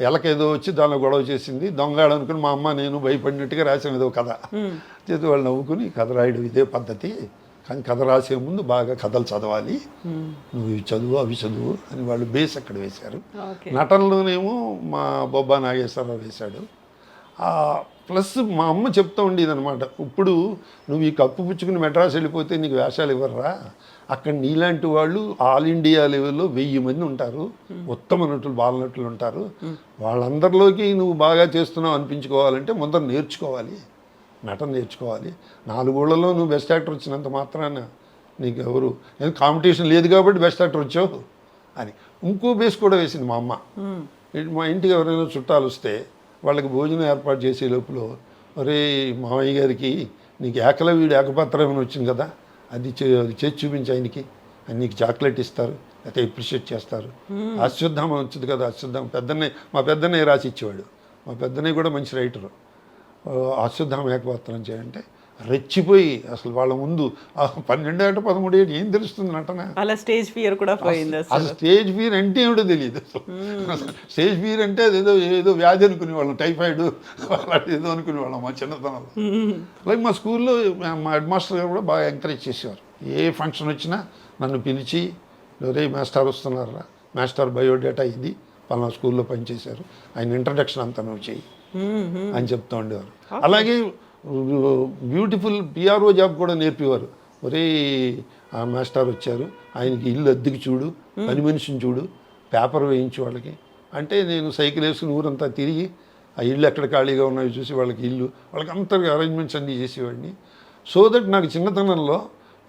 ఎలకేదో వచ్చి దానిలో గొడవ చేసింది, దొంగడు అనుకుని మా అమ్మ నేను భయపడినట్టుగా రాసాం ఏదో కథ. చేతి వాళ్ళు నవ్వుకుని కథ రాయడం ఇదే పద్ధతి, కానీ కథ రాసే ముందు బాగా కథలు చదవాలి, నువ్వు ఇవి చదువు అవి చదువు అని వాళ్ళు బేస్ అక్కడ వేశారు. నటనలోనేమో మా బొబ్బా నాగేశ్వరరావు వేశాడు. ప్లస్ మా అమ్మ చెప్తూ ఉండేది అనమాట, ఇప్పుడు నువ్వు ఈ కప్పు పుచ్చుకుని మెడ్రాస్ వెళ్ళిపోతే నీకు వేషాలు ఇవ్వరా, అక్కడ నీలాంటి వాళ్ళు ఆల్ ఇండియా లెవెల్లో 1000 మంది ఉంటారు, ఉత్తమ నటులు, బాలనటులు ఉంటారు. వాళ్ళందరిలోకి నువ్వు బాగా చేస్తున్నావు అనిపించుకోవాలంటే ముందర నేర్చుకోవాలి, నటన నేర్చుకోవాలి. 4 ఊళ్ళలో నువ్వు బెస్ట్ యాక్టర్ వచ్చినంత మాత్రాన నీకు ఎవరు కాంపిటీషన్ లేదు కాబట్టి బెస్ట్ యాక్టర్ వచ్చావు అని ఇంకో బేస్ కూడా వేసింది మా అమ్మ. మా ఇంటికి ఎవరైనా చుట్టాలు వస్తే వాళ్ళకి భోజనం ఏర్పాటు చేసే లోపల, ఒరే మామయ్య గారికి నీకు ఏకలవ్యుడు ఏకపాత్ర ఏమైనా వచ్చింది కదా, అది చేసి చూపించి ఆయనకి, అని నీకు చాక్లెట్ ఇస్తారు, అయితే అప్రిషియేట్ చేస్తారు. అశ్వత్థామ వచ్చింది కదా, అశ్వత్థామ మా పెద్దన్నయ్య రాసి ఇచ్చేవాడు. మా పెద్దన్నయ్య కూడా మంచి రైటరు. అశ్వత్థామ ఏకపాత్రం చేయంటే రెచ్చిపోయి అసలు వాళ్ళ ముందు 12 ఏట 13 ఏట ఏం తెలుస్తుంది నటన, అలా స్టేజ్ ఫియర్ కూడా పోయింది. అసలు స్టేజ్ ఫియర్ అంటే ఏమిటో తెలియదు. అసలు స్టేజ్ ఫియర్ అంటే ఏదో వ్యాధి అనుకునేవాళ్ళం, టైఫాయిడ్ అలాంటి ఏదో అనుకునేవాళ్ళం మా చిన్నతనంలో. అలాగే మా స్కూల్లో మా హెడ్ మాస్టర్ గారు కూడా బాగా ఎంకరేజ్ చేసేవారు. ఏ ఫంక్షన్ వచ్చినా నన్ను పిలిచి, రే మాస్టర్ వస్తున్నారా, మాస్టర్ బయోడేటా ఇది, పలానా స్కూల్లో పనిచేశారు, ఆయన ఇంట్రడక్షన్ అంతా నువ్వు చెయ్యి అని చెప్తూ ఉండేవారు. అలాగే బ్యూటిఫుల్ పిఆర్ఓ జాబ్ కూడా నేర్పేవారు. ఒరే ఆ మాస్టర్ వచ్చారు, ఆయనకి ఇల్లు అద్దెకి చూడు, పని మనిషిని చూడు, పేపర్ వేయించు వాళ్ళకి అంటే, నేను సైకిల్ వేసుకుని ఊరంతా తిరిగి ఆ ఇల్లు ఎక్కడ ఖాళీగా ఉన్నాయో చూసి వాళ్ళకి అంతగా అరేంజ్మెంట్స్ అన్నీ చేసేవాడిని. సో దట్ నాకు చిన్నతనంలో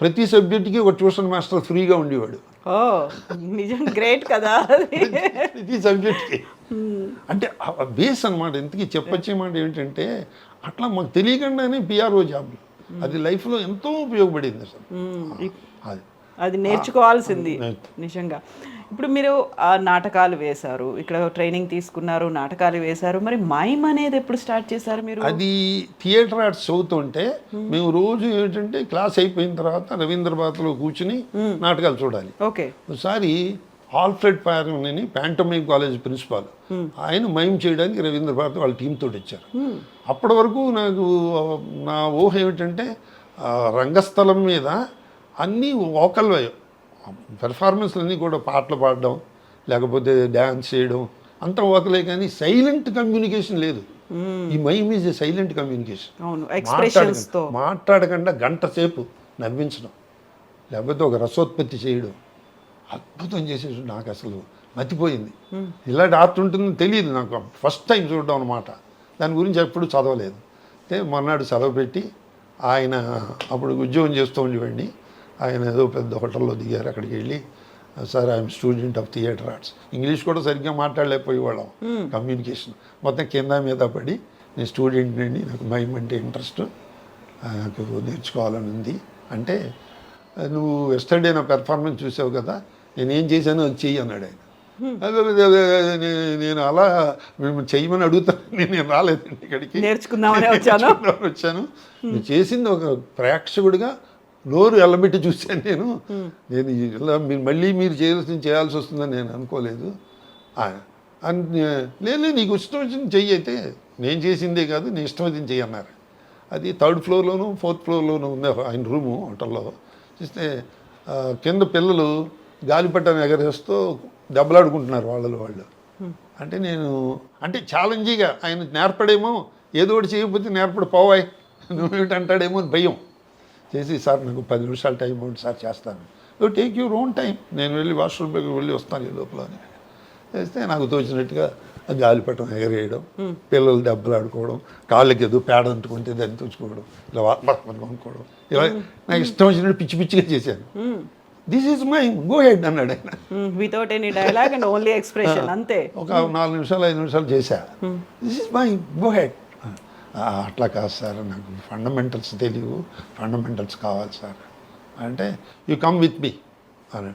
ప్రతి సబ్జెక్ట్కి ఒక ట్యూషన్ మాస్టర్ ఫ్రీగా ఉండేవాడు. నిజం, గ్రేట్ కదా ప్రతి సబ్జెక్ట్కి. అంటే బేస్ అనమాట. ఇంతకీ చెప్పొచ్చేమాట ఏంటంటే, అట్లా మాకు తెలియకుండానే పిఆర్ఓ జాబ్ అది లైఫ్లో ఎంతో ఉపయోగపడింది అసలు. అది అది నేర్చుకోవాల్సింది నిజంగా. ఇప్పుడు మీరు నాటకాలు వేశారు, ఇక్కడ ట్రైనింగ్ తీసుకున్నారు, నాటకాలు వేశారు, మరి మైమ్ అనేది ఎప్పుడు స్టార్ట్ చేశారు మీరు? అది థియేటర్ ఆర్ట్స్ చదువుతుంటే మేము రోజు ఏంటంటే క్లాస్ అయిపోయిన తర్వాత రవీంద్ర భారతిలో కూర్చుని నాటకాలు చూడాలి. ఓకే. ఒకసారి ఆల్ఫ్రెడ్ పారన్ అని ప్యాంటోమైమ్ కాలేజ్ ప్రిన్సిపాల్, ఆయన మైమ్ చేయడానికి రవీంద్ర భారతి వాళ్ళ టీం తోటి వచ్చారు. అప్పటి వరకు నాకు నా ఊహ ఏమిటంటే రంగస్థలం మీద అన్నీ వోకల్ పెర్ఫార్మెన్స్లు అన్నీ కూడా పాటలు పాడడం లేకపోతే డ్యాన్స్ చేయడం అంత వోకలే, కానీ సైలెంట్ కమ్యూనికేషన్ లేదు. ఈ mime is a silent communication. మాట్లాడకుండా గంట సేపు నవ్వించడం లేకపోతే ఒక రసోత్పత్తి చేయడం అద్భుతం చేసేసి నాకు అసలు మతిపోయింది. ఇలాంటి ఆర్ట్ ఉంటుందని తెలియదు నాకు, ఫస్ట్ టైం చూడడం అనమాట. దాని గురించి ఎప్పుడు చదవలేదు. అయితే మొన్నడు సెలవు పెట్టి ఆయన అప్పుడు ఉద్యోగం చేస్తూ ఉండేవాడిని. ఆయన ఏదో పెద్ద హోటల్లో దిగారు. అక్కడికి వెళ్ళి sir I'm student of theatre arts, English కూడా సరిగ్గా మాట్లాడలేకపోయేవాళ్ళం, కమ్యూనికేషన్ మొత్తం కింద మీద పడి నేను స్టూడెంట్ అండి, నాకు మైమ్ అంటే ఇంట్రెస్ట్, నాకు నేర్చుకోవాలని ఉంది అంటే, నువ్వు ఎస్టర్డే నా పెర్ఫార్మెన్స్ చూసావు కదా, నేనేం చేశానో అది చెయ్యి అన్నాడు ఆయన. నేను అలా చెయ్యమని అడుగుతాను, నేను రాలేదండి ఇక్కడికి, నేర్చుకుందామని వచ్చాను. నువ్వు చేసింది ఒక ప్రేక్షకుడిగా నోరు ఎల్లబెట్టి చూశాను నేను. నేను ఇలా మళ్ళీ మీరు చేయాల్సి వస్తుందని నేను అనుకోలేదు. లేదు నీకు ఇష్టం వచ్చింది చెయ్యి, అయితే నేను చేసిందే కాదు నీ ఇష్టం వచ్చింది చెయ్యి అన్నారు. అది 3rd ఫ్లోర్లోను 4th ఫ్లోర్లోనూ ఉంది ఆయన రూము హోటల్లో. చూస్తే కింద పిల్లలు గాలిపటం ఎగరేస్తూ దెబ్బలాడుకుంటున్నారు వాళ్ళు. అంటే నేను అంటే ఛాలెంజింగ్గా ఆయన నేర్పడేమో, ఏదో ఒకటి చేయకపోతే నేర్పడు పోవాయి నువ్వేమిటి అంటాడేమో అని భయం చేసి, సార్ నాకు 10 నిమిషాలు టైం ఉంది సార్ చేస్తాను. టేక్ యూర్ ఓన్ టైం, నేను వెళ్ళి వాష్రూమ్ వెళ్ళి వస్తాను ఈ లోపల అని చేస్తే నాకు తోచినట్టుగా గాలిపటం ఎగరేయడం, పిల్లలు దెబ్బలాడుకోవడం, కాళ్ళకి ఏదో పేడ అంటుకుంటే దాన్ని తుచ్చుకోవడం, ఇలా అనుకోవడం, ఇలా నాకు ఇష్టం వచ్చినట్టు పిచ్చి పిచ్చిగా చేశాను. This is my go head అన్నాడు ఆయన, without any dialogue and only expression అంతే. ఒక 4 నిమిషాలు 5 నిమిషాలు చేశా. This is my go head. అట్లా కాదు సార్, నాకు ఫండమెంటల్స్ తెలియవు, ఫండమెంటల్స్ కావాలి సార్ అంటే, యూ కమ్ విత్ మీ అని.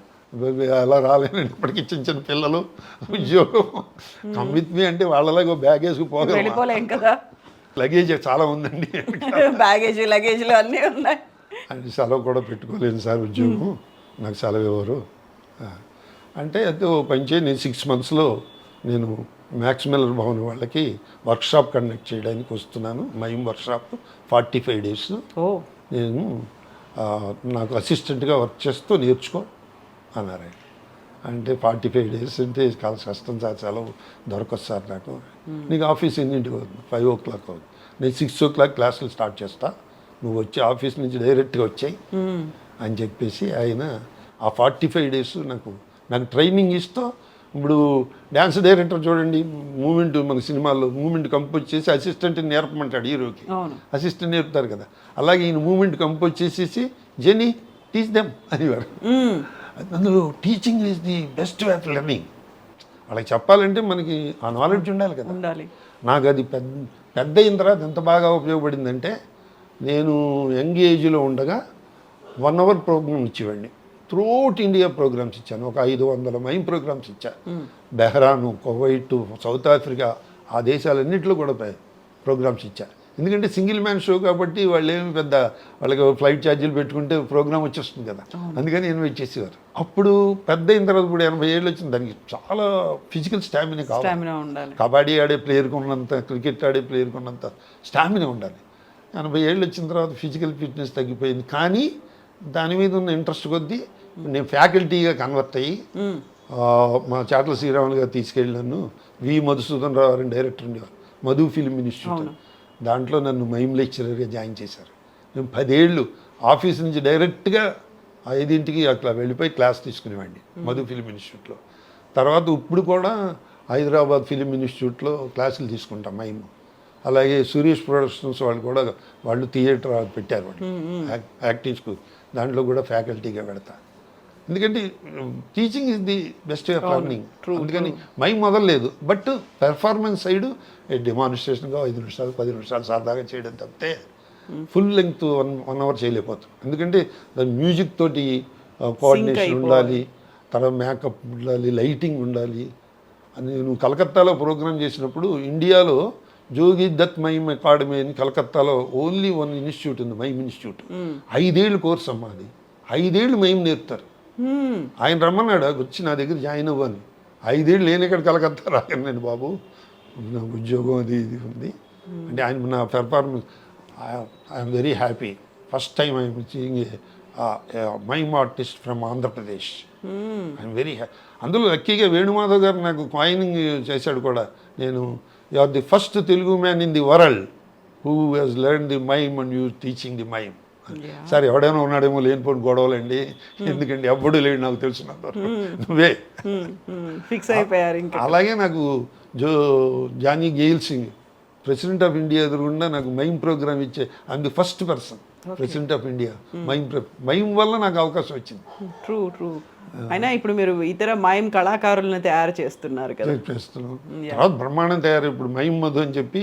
అలా రాలేనండి, ఇప్పటికీ చిన్న పిల్లలు ఉద్యోగం, కమ్ విత్ మీ అంటే వాళ్ళలాగా బ్యాగ్ వేసుకుపోలేం కదా, లగేజ్ చాలా ఉందండి, లగేజ్లు అన్నీ ఉన్నాయి అంటే సెలవు కూడా పెట్టుకోలేను సార్, ఉద్యోగం నాకు సెలవు ఎవరు అంటే. అయితే ఓ పని చేయి, నేను 6 monthsలో నేను మ్యాక్స్ మిల్లర్ భవన్ వాళ్ళకి వర్క్షాప్ కండక్ట్ చేయడానికి వస్తున్నాను, మైమ్ వర్క్షాప్ 45 days. నేను నాకు అసిస్టెంట్గా వర్క్ చేస్తూ నేర్చుకో అన్నారు ఆయన. అంటే 45 days అంటే చాలా కష్టం సార్, సెలవు దొరకదు సార్ నాకు. నీకు ఆఫీస్ ఎన్నింటికి అవుతుంది? 5 o'clock అవుతుంది. నేను 6 o'clock క్లాసులు స్టార్ట్ చేస్తా, నువ్వు వచ్చి ఆఫీస్ నుంచి డైరెక్ట్గా వచ్చాయి అని చెప్పేసి ఆయన ఆ 45 days నాకు ట్రైనింగ్ ఇస్తూ, ఇప్పుడు డ్యాన్స్ డైరెక్టర్ చూడండి, మూమెంట్ మన సినిమాల్లో మూమెంట్ కంపోజ్ చేసి అసిస్టెంట్ నేర్పమంటాడు హీరోకి, అసిస్టెంట్ నేర్పుతారు కదా, అలాగే ఈయన మూమెంట్ కంపోజ్ చేసేసి జెనీ టీచ్ దెమ్ అనేవారు. అందులో teaching is the best way of learning. వాళ్ళకి చెప్పాలంటే మనకి ఆ నాలెడ్జ్ ఉండాలి కదా. నాకు అది పెద్ద అయిన తర్వాత ఎంత బాగా ఉపయోగపడిందంటే, నేను యంగ్ ఏజ్లో ఉండగా 1 hour ప్రోగ్రామ్ ఇచ్చేవాడిని. త్రూఅవుట్ ఇండియా ప్రోగ్రామ్స్ ఇచ్చాను, ఒక 500 మైమ్ ప్రోగ్రామ్స్ ఇచ్చాను. బెహ్రాను, కువైట్, సౌత్ ఆఫ్రికా, ఆ దేశాలన్నింటిలో కూడా ప్రోగ్రామ్స్ ఇచ్చాను. ఎందుకంటే సింగిల్ మ్యాన్ షో కాబట్టి వాళ్ళు ఏమి పెద్ద వాళ్ళకి ఫ్లైట్ ఛార్జీలు పెట్టుకుంటే ప్రోగ్రామ్ వచ్చేస్తుంది కదా, అందుకని ఇన్వైట్ చేసేవారు. అప్పుడు పెద్ద అయిన తర్వాత ఇప్పుడు 80 ఏళ్ళు వచ్చింది, దానికి చాలా ఫిజికల్ స్టామినా కావాలి. కబడ్డీ ఆడే ప్లేయర్కి ఉన్నంత, క్రికెట్ ఆడే ప్లేయర్కి ఉన్నంత స్టామినా ఉండాలి. 80 ఏళ్ళు వచ్చిన తర్వాత ఫిజికల్ ఫిట్నెస్ తగ్గిపోయింది, కానీ దాని మీద ఉన్న ఇంట్రెస్ట్ కొద్దీ నేను ఫ్యాకల్టీగా కన్వర్ట్ అయ్యి మా చాట్ల శ్రీరాములు గారు తీసుకెళ్ళి నన్ను వి మధుసూదన్ రావు గారిని డైరెక్టర్ ఉండేవారు, మధు ఫిల్మ్ ఇన్స్టిట్యూట్, దాంట్లో నన్ను మైమ్ లెక్చరర్గా జాయిన్ చేశారు. నేను 10 ఏళ్ళు ఆఫీస్ నుంచి డైరెక్ట్గా 5ంటికి అట్లా వెళ్ళిపోయి క్లాస్ తీసుకునేవాడిని మధు ఫిల్మ్ ఇన్స్టిట్యూట్లో. తర్వాత ఇప్పుడు కూడా హైదరాబాద్ ఫిల్మ్ ఇన్స్టిట్యూట్లో క్లాసులు తీసుకుంటాం మైమ్. అలాగే సురేష్ ప్రొడక్షన్స్ వాళ్ళు కూడా వాళ్ళు థియేటర్ పెట్టారు, వాళ్ళు యాక్టింగ్ స్కూల్, దాంట్లో కూడా ఫ్యాకల్టీగా పెడతా. ఎందుకంటే teaching is the best way of learning. అందుకని మైమ్ మొదలలేదు, బట్ పెర్ఫార్మెన్స్ సైడ్ డెమాన్స్ట్రేషన్గా 5 నిమిషాలు 10 నిమిషాలు సరదాగా చేయడం తప్పితే ఫుల్ లెంగ్త్ 1 hour చేయలేకపోతాం. ఎందుకంటే దాని మ్యూజిక్ తోటి కోఆర్డినేషన్ ఉండాలి, తర్వాత మేకప్ ఉండాలి, లైటింగ్ ఉండాలి అని. నువ్వు కలకత్తాలో ప్రోగ్రామ్ చేసినప్పుడు ఇండియాలో జోగి దత్ మైమ్ అకాడమీ అని కలకత్తాలో ఓన్లీ వన్ ఇన్స్టిట్యూట్ ఉంది, మైమ్ ఇన్స్టిట్యూట్. 5 ఏళ్ళు కోర్స్ అమ్మా అది. 5 ఏళ్ళు మైమ్ నేర్పుతారు. ఆయన రమ్మన్నాడు వచ్చి నా దగ్గర జాయిన్ అవ్వని. 5 ఏళ్ళు నేను ఇక్కడ కలకత్తా రాను నేను బాబు, నాకు ఉద్యోగం అది ఇది ఉంది అంటే ఆయన నా performance I'm very happy. First time I'm seeing mime artist from Andhra Pradesh. I'm very happy. అందులో లక్కీగా వేణుమాధవ్ గారు నాకు కాయినింగ్ చేశాడు కూడా. నేను you are the first Telugu man in the world who has learn the mime and you teaching the mime. సరే ఎవడైనా ఉన్నాడేమో లేనిపోయిన గొడవలండి, ఎందుకండి ఎవ్వడు లేడు నాకు తెలిసినంత నువ్వే ఫిక్స్ అయిపోయారు. ఇంకా అలాగే నాకు Giani Zail Singh president of India ఎదురుగుండా నాకు మైమ్ ప్రోగ్రామ్ ఇచ్చే I'm the first person president of India. Mime వల్ల నాకు అవకాశం వచ్చింది. True true. అయినా ఇప్పుడు మీరు ఇతర మైమ్ కళాకారులను తయారు చేస్తున్నారు కదా. చేస్తున్నాం. తర్వాత బ్రహ్మాండం తయారు. ఇప్పుడు మైమ్ మధు అని చెప్పి